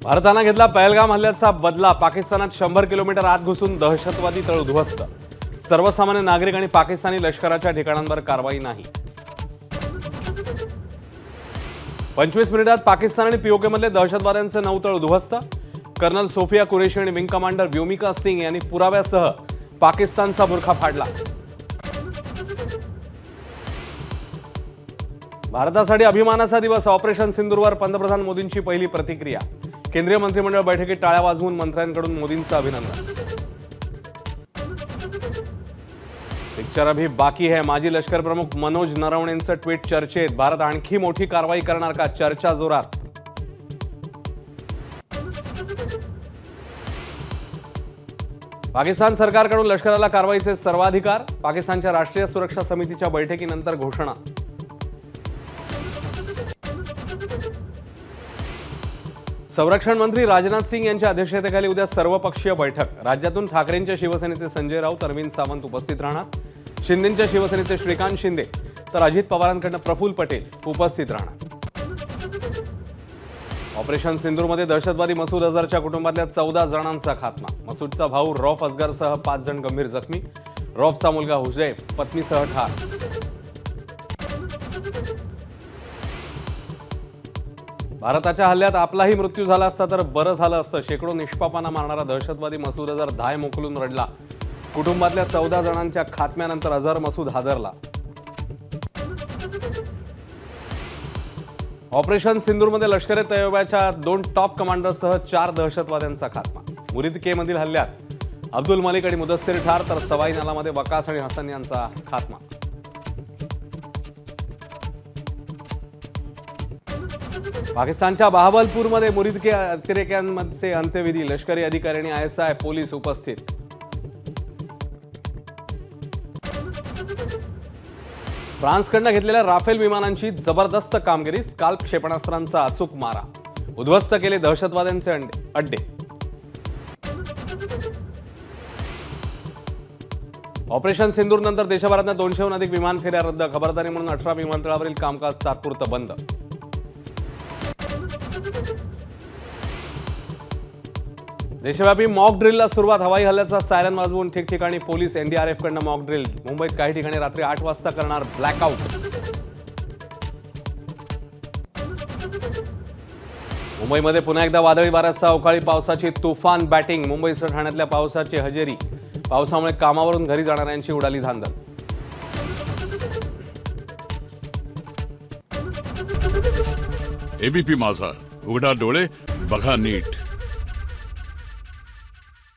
भारतानं घेतला पहलगाम हल्ल्याचा बदला। पाकिस्तानात 100 किलोमीटर आत घुसून दहशतवादी तळ उद्ध्वस्त। सर्वसामान्य नागरिक आणि पाकिस्तानी लष्कराच्या ठिकाणांवर कारवाई नाही। 25 मिनिटात पाकिस्तान आणि पीओके मधले दहशतवाद्यांचे 9 तळ उद्ध्वस्त। कर्नल सोफिया कुरेशी आणि विंग कमांडर व्योमिका सिंग यांनी पुराव्यासह पाकिस्तानचा बुरखा फाडला। भारतासाठी अभिमानाचा दिवस। ऑपरेशन सिंदूरवर पंतप्रधान मोदींची पहिली प्रतिक्रिया। केंद्रीय मंत्रिमंडळ बैठकीत टाळ्या वाजवून मंत्र्यांकडून मोदींचं अभिनंदन। पिक्चर अभी बाकी है। माजी लष्कर प्रमुख मनोज नरवणेंचं ट्विट चर्चेत। भारत आणखी मोठी कारवाई करणार का? चर्चा जोरात। पाकिस्तान सरकारकडून लष्कराला कारवाईचे सर्वाधिकार। पाकिस्तानच्या राष्ट्रीय सुरक्षा समितीच्या बैठकीनंतर घोषणा। संरक्षण मंत्री राजनाथ सिंग यांच्या अध्यक्षतेखाली उद्या सर्वपक्षीय बैठक। राज्यातून ठाकरेंच्या शिवसेनेचे संजय राऊत, अरविंद सावंत उपस्थित राहणार। शिंदेंच्या शिवसेनेचे श्रीकांत शिंदे तर अजित पवारांकडून प्रफुल्ल पटेल उपस्थित राहणार। ऑपरेशन सिंदूरमध्ये दहशतवादी मसूद अझहरच्या कुटुंबातल्या 14 जणांचा खात्मा। मसूदचा भाऊ रौफ असगरसह 5 जण गंभीर जखमी। रौफचा मुलगा हुजैफ पत्नीसह ठार। भारताच्या हल्ल्यात आपलाही मृत्यू झाला असता तर बरं झालं असतं। शेकडो निष्पापांना मारणारा दहशतवादी मसूद अझहर धाय मोकलून रडला। कुटुंबातल्या 14 जणांच्या खात्म्यानंतर अझहर मसूद हादरला। ऑपरेशन सिंदूरमध्ये लष्कर ए तैयबाच्या 2 टॉप कमांडर्ससह 4 दहशतवाद्यांचा खात्मा। मुरीद के मधील हल्ल्यात अब्दुल मलिक आणि मुदस्सिर ठार तर सवाई नालामध्ये वकास आणि हसन यांचा खात्मा। पाकिस्तानच्या बहावलपूरमध्ये मुरीद के अतिरेक्यांचे अंत्यविधी। लष्करी अधिकारी आणि आयएसआय पोलीस उपस्थित। फ्रान्सकडनं घेतलेल्या राफेल विमानांची जबरदस्त कामगिरी। स्काल्प क्षेपणास्त्रांचा अचूक मारा। उद्ध्वस्त केले दहशतवाद्यांचे अड्डे। ऑपरेशन सिंदूर नंतर देशभरातून 200हून अधिक विमान फेऱ्या रद्द। खबरदारी म्हणून 18 विमानतळावरील कामकाज तात्पुरतं बंद। देशव्यापी मॉक ड्रिलला सुरुवात। हवाई हल्ल्याचा सायरन वाजवून ठिकठिकाणी पोलीस। एनडीआरएफ कडनं मॉक ड्रिल। मुंबईत काही ठिकाणी रात्री 8 वाजता करणार ब्लॅकआउट। मुंबईमध्ये पुन्हा एकदा वादळी वाऱ्यासह अवकाळी पावसाची तुफान बॅटिंग। मुंबईसह ठाण्यातल्या पावसाची हजेरी। पावसामुळे कामावरून घरी जाणाऱ्यांची उडाली धांदल। एबीपी माझा, उघडा डोळे बघा नीट।